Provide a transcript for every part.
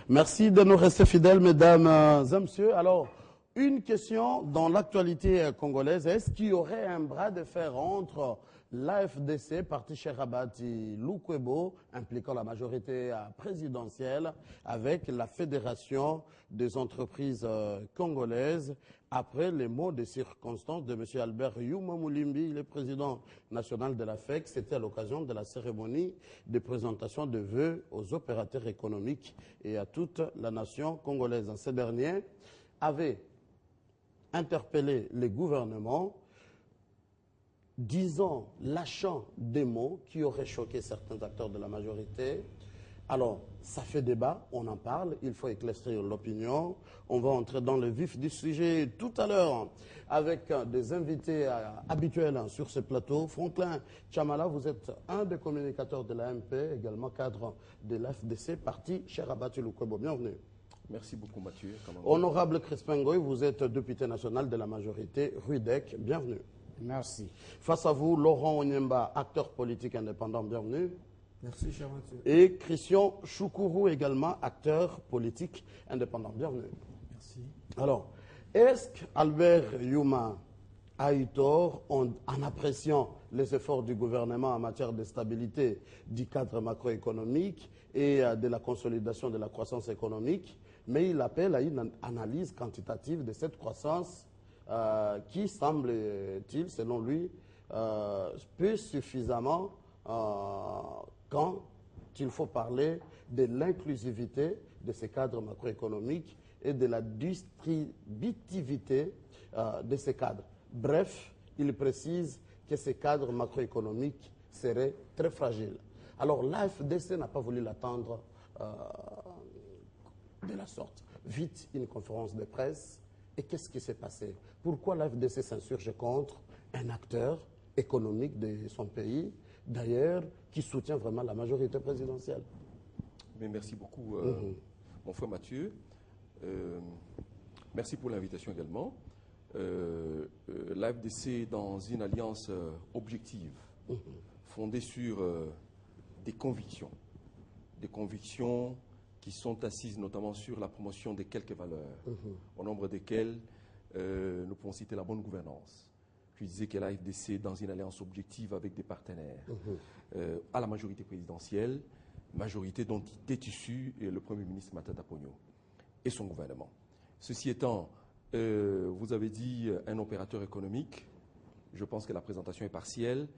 Merci de nous rester fidèles, mesdames et messieurs. Alors, une question dans l'actualité congolaise. Est-ce qu'il y aurait un bras de fer entre l'AFDC, parti Cherabati Lukwebo, impliquant la majorité présidentielle, avec la Fédération des entreprises congolaises, après les mots de circonstance de M. Albert Yuma Moulimbi, le président national de la FEC? C'était à l'occasion de la cérémonie de présentation de vœux aux opérateurs économiques et à toute la nation congolaise. Ces derniers avaient interpellé les gouvernements, disant, lâchant des mots qui auraient choqué certains acteurs de la majorité. Alors, ça fait débat, on en parle, il faut éclaircir l'opinion. On va entrer dans le vif du sujet tout à l'heure avec des invités habituels sur ce plateau. Franklin Chamala, vous êtes un des communicateurs de l'AMP, également cadre de l'AFDC, parti Cherabati Lukwebo. Bienvenue. Merci beaucoup Mathieu. Honorable Crispin Ngoy, vous êtes député national de la majorité RUDEC. Bienvenue. Merci. Face à vous, Laurent Onyemba, acteur politique indépendant. Bienvenue. Merci, cher Mathieu. Et Christian Choukourou, également acteur politique indépendant. Bienvenue. Merci. Alors, est-ce qu'Albert Yuma a eu tort en appréciant les efforts du gouvernement en matière de stabilité du cadre macroéconomique et de la consolidation de la croissance économique, mais il appelle à une analyse quantitative de cette croissance qui, semble-t-il, selon lui, peut suffisamment quand il faut parler de l'inclusivité de ces cadres macroéconomiques et de la distributivité de ces cadres. Bref, il précise que ces cadres macroéconomiques seraient très fragiles. Alors l'AFDC n'a pas voulu l'attendre de la sorte. Vite, une conférence de presse. Et qu'est-ce qui s'est passé? Pourquoi l'AFDC s'insurge contre un acteur économique de son pays, d'ailleurs, qui soutient vraiment la majorité présidentielle? Mais merci beaucoup, mon frère Mathieu. Merci pour l'invitation également. L'AFDC dans une alliance objective, fondée sur des convictions qui sont assises notamment sur la promotion de quelques valeurs, au nombre desquelles nous pouvons citer la bonne gouvernance. Je disais que l'AFDC dans une alliance objective avec des partenaires à la majorité présidentielle, majorité dont est issu le Premier ministre Matata Ponyo et son gouvernement. Ceci étant, vous avez dit un opérateur économique. Je pense que la présentation est partielle.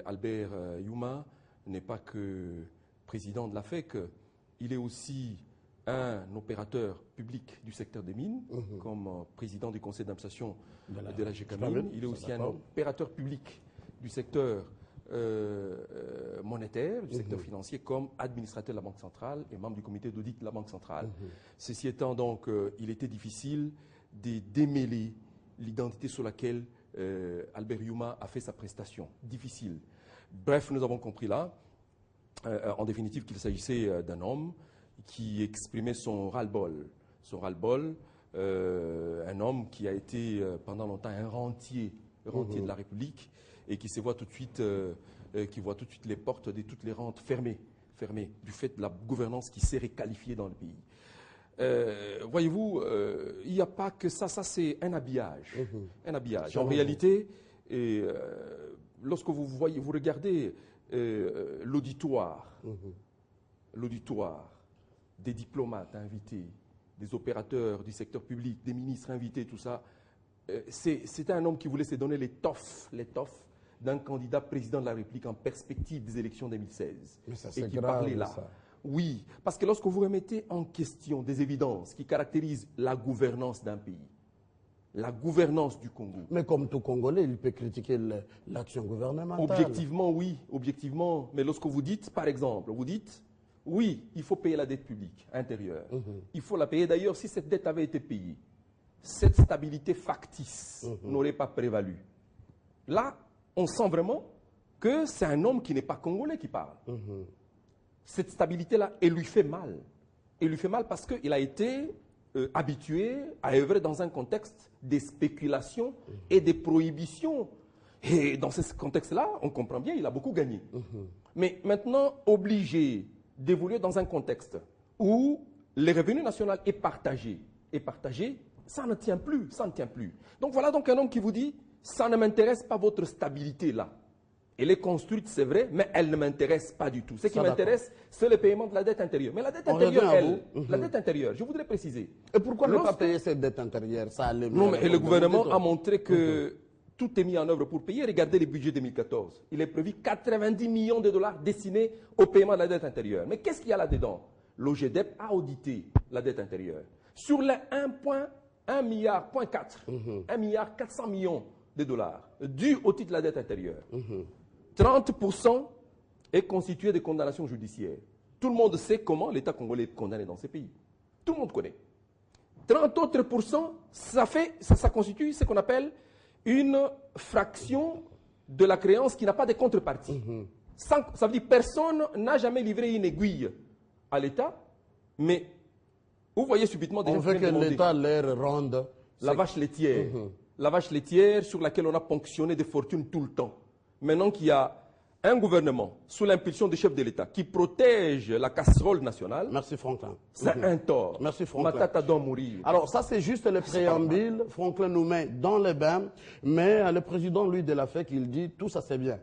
Albert Yuma n'est pas que président de la FEC, il est aussi un opérateur public du secteur des mines, comme président du conseil d'administration de la GECAMINE. Il est aussi un opérateur public du secteur monétaire, du secteur financier, comme administrateur de la Banque centrale et membre du comité d'audit de la Banque centrale. Ceci étant donc, il était difficile de démêler l'identité sur laquelle Albert Yuma a fait sa prestation. Difficile. Bref, nous avons compris là, en définitive, qu'il s'agissait d'un homme qui exprimait son ras-le-bol. Son ras-le-bol, un homme qui a été pendant longtemps un rentier de la République et qui se voit tout de suite, qui voit tout de suite les portes de toutes les rentes fermées du fait de la gouvernance qui s'est réqualifiée dans le pays. Voyez-vous, il n'y a pas que ça c'est un habillage. Un habillage. En réalité, lorsque vous regardez l'auditoire, des diplomates invités, des opérateurs du secteur public, des ministres invités, tout ça, c'était un homme qui voulait se donner l'étoffe d'un candidat président de la République en perspective des élections 2016. Mais ça, et qui grave, parlait là. Ça. Oui, parce que lorsque vous remettez en question des évidences qui caractérisent la gouvernance d'un pays, la gouvernance du Congo. Mais comme tout Congolais, il peut critiquer l'action gouvernementale. Objectivement, oui, objectivement. Mais lorsque vous dites, par exemple, vous dites, oui, il faut payer la dette publique intérieure. Il faut la payer. D'ailleurs, si cette dette avait été payée, cette stabilité factice n'aurait pas prévalu. Là, on sent vraiment que c'est un homme qui n'est pas congolais qui parle. Cette stabilité-là, elle lui fait mal. Elle lui fait mal parce qu'il a été habitué à œuvrer dans un contexte des spéculations et des prohibitions. Et dans ce contexte-là, on comprend bien, il a beaucoup gagné. Mais maintenant, obligé d'évoluer dans un contexte où les revenus nationaux est partagé, ça ne tient plus, ça ne tient plus. Donc voilà donc un homme qui vous dit, ça ne m'intéresse pas votre stabilité là. Elle est construite, c'est vrai, mais elle ne m'intéresse pas du tout. Ce qui m'intéresse, c'est le paiement de la dette intérieure. Mais la dette intérieure, la dette intérieure, je voudrais préciser. Et pourquoi ne pas payer cette dette intérieure? Non, mais le gouvernement a montré que tout est mis en œuvre pour payer. Regardez le budget 2014. Il est prévu 90 millions de dollars destinés au paiement de la dette intérieure. Mais qu'est-ce qu'il y a là-dedans? L'OGDEP a audité la dette intérieure. Sur les 1,4 milliard, 1 milliard 400 millions de dollars dus au titre de la dette intérieure, 30% est constitué de condamnations judiciaires. Tout le monde sait comment l'État congolais est condamné dans ces pays. Tout le monde connaît. 30 autres pourcents, ça constitue ce qu'on appelle une fraction de la créance qui n'a pas de contrepartie. Ça veut dire que personne n'a jamais livré une aiguille à l'État, mais vous voyez subitement déjà... On veut que l'État leur rende... La vache laitière. La vache laitière sur laquelle on a ponctionné des fortunes tout le temps. Maintenant qu'il y a un gouvernement, sous l'impulsion du chef de l'État, qui protège la casserole nationale... Merci Franklin. C'est un tort. Merci Franklin. Matata doit mourir. Alors ça c'est juste le préambule. Franklin nous met dans les bains, mais le président, lui, de la FEC, il dit tout ça c'est bien.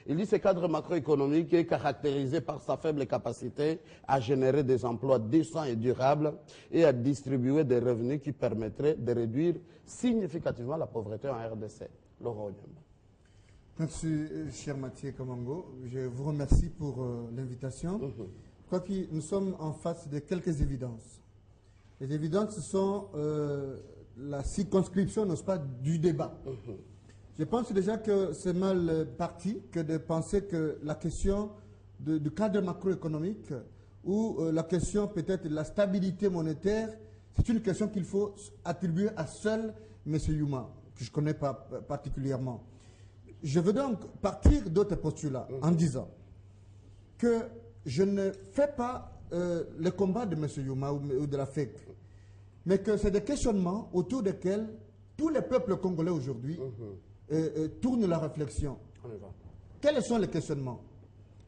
Il dit que ce cadre macroéconomique est caractérisé par sa faible capacité à générer des emplois décents et durables et à distribuer des revenus qui permettraient de réduire significativement la pauvreté en RDC. Laurent Onyemba. Merci, cher Mathieu Kamango. Je vous remercie pour l'invitation. Je crois que nous sommes en face de quelques évidences. Les évidences, ce sont la circonscription, n'est-ce pas, du débat. Je pense déjà que c'est mal parti que de penser que la question du cadre macroéconomique ou la question peut-être de la stabilité monétaire, c'est une question qu'il faut attribuer à seul M. Yuma, que je ne connais pas particulièrement. Je veux donc partir d'autres postulats en disant que je ne fais pas le combat de M. Yuma ou de la FEC, mais que c'est des questionnements autour desquels tous les peuples congolais aujourd'hui tournent la réflexion. Quels sont les questionnements?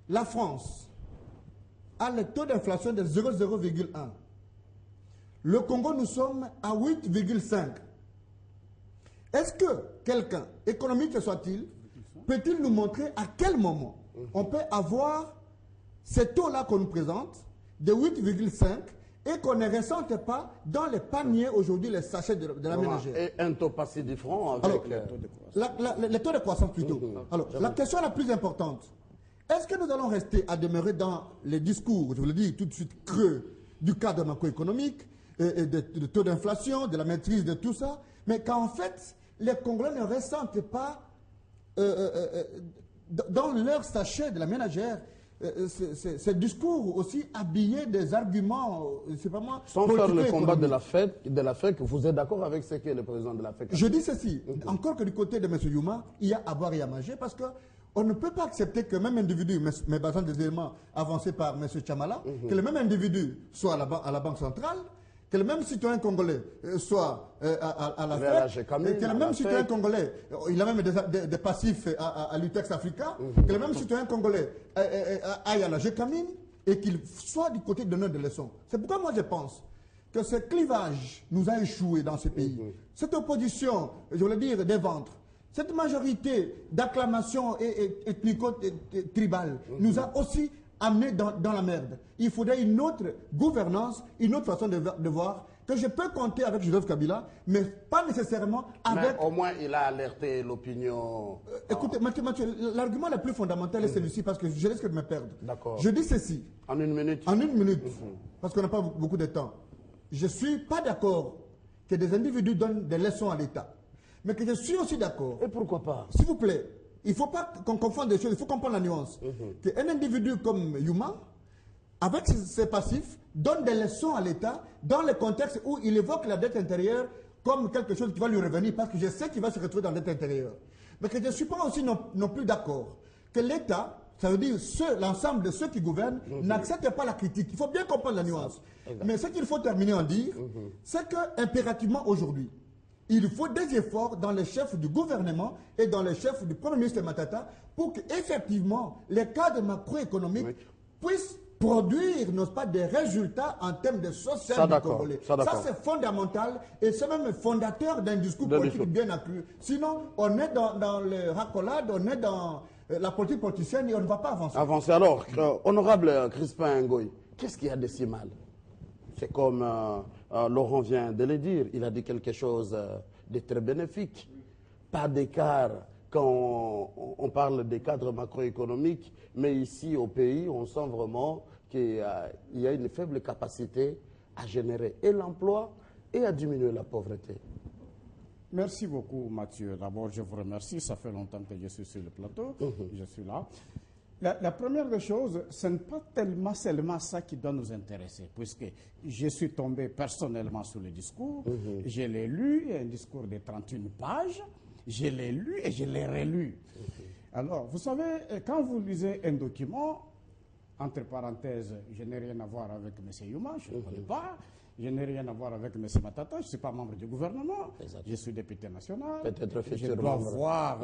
La France a le taux d'inflation de 0,1. Le Congo, nous sommes à 8,5. Est-ce que quelqu'un, économique soit-il, peut-il nous montrer à quel moment on peut avoir ces taux-là qu'on nous présente, de 8,5, et qu'on ne ressente pas dans les paniers aujourd'hui, les sachets de la ménagère? Et un taux passé du front avec les taux de croissance plutôt. Alors, la question la plus importante, est-ce que nous allons rester à demeurer dans les discours, je vous le dis tout de suite, creux du cadre macroéconomique, et de taux d'inflation, de la maîtrise de tout ça, mais qu'en fait, les Congolais ne ressentent pas dans leur sachet de la ménagère ce discours aussi habillé des arguments, c'est pas moi. Sans faire le combat de la FEC, vous êtes d'accord avec ce que le président de la FEC a dit? Je dis ceci, encore que du côté de M. Yuma, il y a à boire et à manger, parce qu'on ne peut pas accepter que même individu, mais basant des éléments avancés par M. Chamala, que le même individu soit à la Banque centrale, que le même citoyen congolais soit à la FEC, et que le même citoyen congolais, il a même des passifs à l'UTEX Africa, que le même citoyen congolais aille à la GECAMINE et qu'il soit du côté de donneur de leçons. C'est pourquoi moi je pense que ce clivage nous a échoué dans ce pays. Cette opposition, je voulais dire, des ventres, cette majorité d'acclamation ethnico-tribale nous a aussi amené dans la merde. Il faudrait une autre gouvernance, une autre façon de voir, que je peux compter avec Joseph Kabila, mais pas nécessairement avec... Mais au moins, il a alerté l'opinion. Écoutez, Mathieu, l'argument le plus fondamental est celui-ci, parce que je risque de me perdre. D'accord. Je dis ceci. En une minute. En une minute, parce qu'on n'a pas beaucoup de temps. Je ne suis pas d'accord que des individus donnent des leçons à l'État. Mais que je suis aussi d'accord... Et pourquoi pas? S'il vous plaît, il ne faut pas qu'on confonde des choses, il faut comprendre la nuance. Qu'un individu comme Yuma, avec ses passifs, donne des leçons à l'État dans le contexte où il évoque la dette intérieure comme quelque chose qui va lui revenir, parce que je sais qu'il va se retrouver dans la dette intérieure. Mais que je ne suis pas aussi non plus d'accord que l'État, ça veut dire l'ensemble de ceux qui gouvernent, n'acceptent pas la critique. Il faut bien comprendre la nuance. Mais ce qu'il faut terminer en dire, c'est qu'impérativement aujourd'hui, il faut des efforts dans les chefs du gouvernement et dans les chefs du Premier ministre Matata pour qu'effectivement les cadres macroéconomiques puissent produire, n'est-ce pas, des résultats en termes de social Ça, du d'accord, Congolais. ça, d'accord. Ça, c'est fondamental et c'est même fondateur d'un discours politique bien accru. Sinon, on est dans le racolade, on est dans la politique politicienne et on ne va pas avancer. Avancer. Alors, honorable Crispin Ngoï, qu'est-ce qu'il y a de si mal? C'est comme Laurent vient de le dire, il a dit quelque chose de très bénéfique. Pas d'écart quand on parle des cadres macroéconomiques, mais ici au pays, on sent vraiment qu'il y a une faible capacité à générer et l'emploi et à diminuer la pauvreté. Merci beaucoup, Mathieu. D'abord, je vous remercie. Ça fait longtemps que je suis sur le plateau. Je suis là. La première des choses, ce n'est pas tellement seulement ça qui doit nous intéresser, puisque je suis tombé personnellement sur le discours. Je l'ai lu, un discours de 31 pages. Je l'ai lu et je l'ai relu. Alors, vous savez, quand vous lisez un document, entre parenthèses, je n'ai rien à voir avec M. Youma, je ne connais pas. Je n'ai rien à voir avec M. Matata, je ne suis pas membre du gouvernement, je suis député national. Je dois voir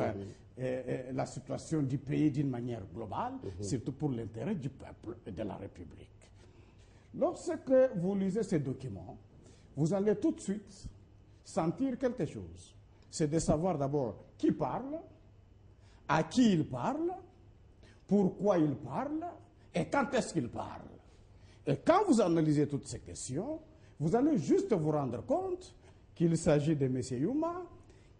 la situation du pays d'une manière globale, surtout pour l'intérêt du peuple et de la République. Lorsque vous lisez ces documents, vous allez tout de suite sentir quelque chose. C'est de savoir d'abord qui parle, à qui il parle, pourquoi il parle et quand est-ce qu'il parle. Et quand vous analysez toutes ces questions, vous allez juste vous rendre compte qu'il s'agit de M. Youma,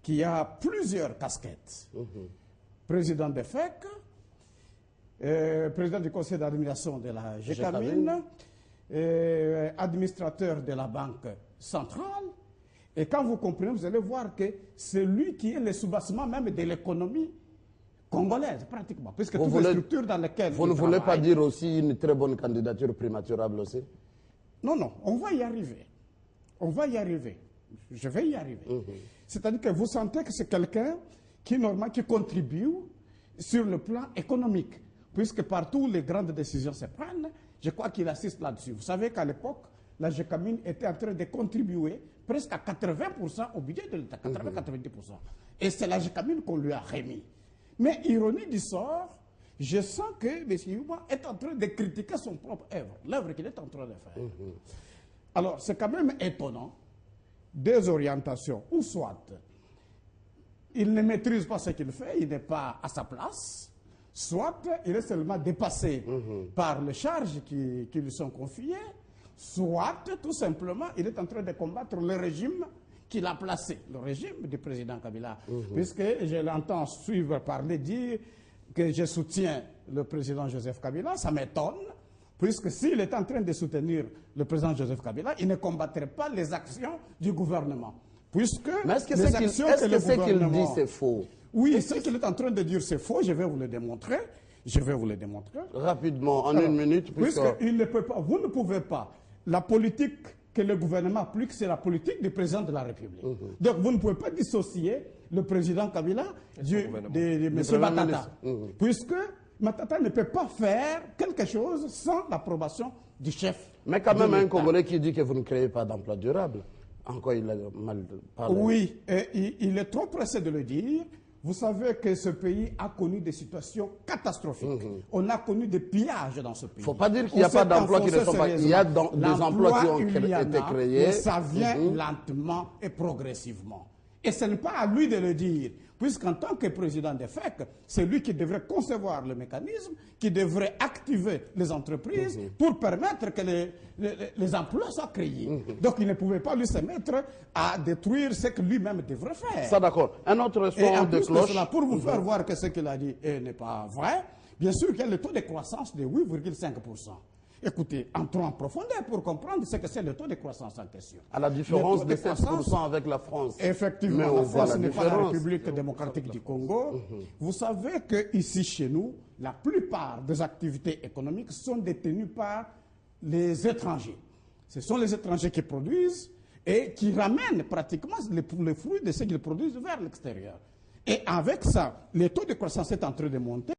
qui a plusieurs casquettes. Président de FEC, président du conseil d'administration de la GECAMINE, administrateur de la Banque centrale. Et quand vous comprenez, vous allez voir que c'est lui qui est le soubassement même de l'économie congolaise, pratiquement. Puisque toutes les structures dans lesquelles vous ne voulez pas dire aussi une très bonne candidature prématurable aussi? Non, non, on va y arriver. On va y arriver. Je vais y arriver. C'est-à-dire que vous sentez que c'est quelqu'un qui, normalement, qui contribue sur le plan économique. Puisque partout les grandes décisions se prennent, je crois qu'il assiste là-dessus. Vous savez qu'à l'époque, la GECAMINE était en train de contribuer presque à 80% au budget de l'État, 80-90%. Et c'est la GECAMINE qu'on lui a remis. Mais ironie du sort, je sens que M. Youma est en train de critiquer son propre œuvre, l'œuvre qu'il est en train de faire. Alors, c'est quand même étonnant, des orientations, ou soit il ne maîtrise pas ce qu'il fait, il n'est pas à sa place, soit il est seulement dépassé par les charges qui lui sont confiées, soit tout simplement il est en train de combattre le régime qu'il a placé, le régime du président Kabila. Puisque je l'entends suivre parler, dire que je soutiens le président Joseph Kabila, ça m'étonne, puisque s'il est en train de soutenir le président Joseph Kabila, il ne combattrait pas les actions du gouvernement. Puisque mais est-ce que ce qu'il dit, c'est faux? Oui, ce qu'il est en train de dire, c'est faux, je vais vous le démontrer. Je vais vous le démontrer. Rapidement, en une minute. Puisqu'il ne peut pas, vous ne pouvez pas. La politique que le gouvernement applique, c'est la politique du président de la République. Donc vous ne pouvez pas dissocier le président Kabila de M. Matata. Puisque Matata ne peut pas faire quelque chose sans l'approbation du chef. Mais quand même un Congolais qui dit que vous ne créez pas d'emploi durable. Encore il a mal parlé. Oui, et il est trop pressé de le dire. Vous savez que ce pays a connu des situations catastrophiques. On a connu des pillages dans ce pays. Il ne faut pas dire qu'il n'y a pas d'emplois qui ne sont pas... Il y a des emplois qui ont été créés. Mais ça vient lentement et progressivement. Et ce n'est pas à lui de le dire, puisqu'en tant que président de FEC, c'est lui qui devrait concevoir le mécanisme, qui devrait activer les entreprises pour permettre que les emplois soient créés. Donc il ne pouvait pas lui se mettre à détruire ce que lui-même devrait faire. Ça d'accord. Un autre son de cloche. Cela, pour vous faire voir que ce qu'il a dit n'est pas vrai, bien sûr qu'il y a le taux de croissance de 8,5%. Écoutez, entrons en profondeur pour comprendre ce que c'est le taux de croissance en question. À la différence de 7% avec la France. Effectivement, la France n'est pas la République démocratique du Congo. Vous savez qu'ici, chez nous, la plupart des activités économiques sont détenues par les étrangers. Ce sont les étrangers qui produisent et qui ramènent pratiquement les fruits de ce qu'ils produisent vers l'extérieur. Et avec ça, le taux de croissance est en train de monter.